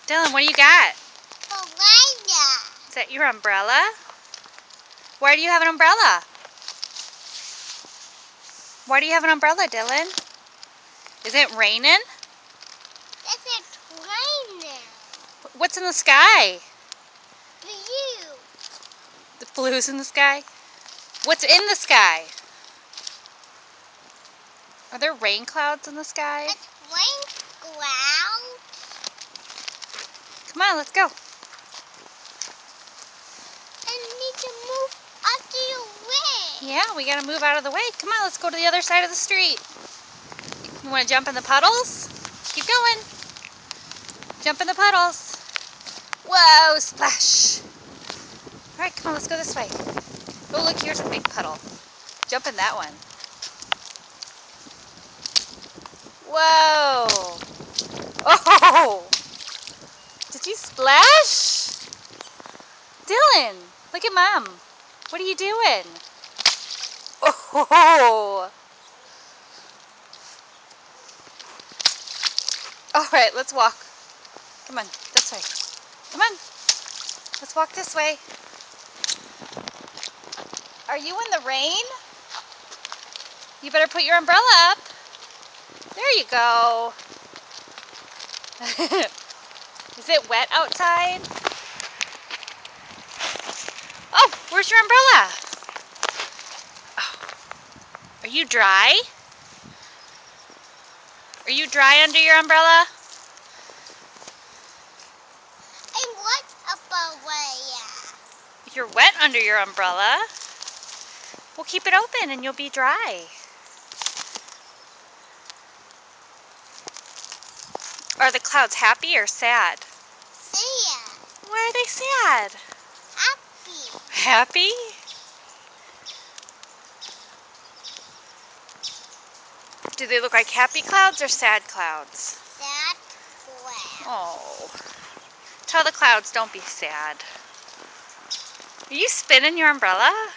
Dylan, what do you got? Umbrella. Is that your umbrella? Why do you have an umbrella? Why do you have an umbrella, Dylan? Is it raining? It's raining. What's in the sky? Blue. The blue's in the sky? What's in the sky? Are there rain clouds in the sky? It's rain clouds. Come on, let's go. I need to move out of the way. Yeah, we gotta move out of the way. Come on, let's go to the other side of the street. You wanna jump in the puddles? Keep going. Jump in the puddles. Whoa, splash. All right, come on, let's go this way. Oh, look, here's a big puddle. Jump in that one. Whoa. Oh, did you splash? Dylan, look at Mom. What are you doing? Oh. All right, let's walk. Come on, this way. Come on. Let's walk this way. Are you in the rain? You better put your umbrella up. There you go. Is it wet outside? Oh, where's your umbrella? Oh. Are you dry? Are you dry under your umbrella? And what umbrella? If you're wet under your umbrella, we'll keep it open and you'll be dry. Are the clouds happy or sad? Sad. Why are they sad? Happy. Happy? Do they look like happy clouds or sad clouds? Sad cloud. Oh. Tell the clouds don't be sad. Are you spinning your umbrella?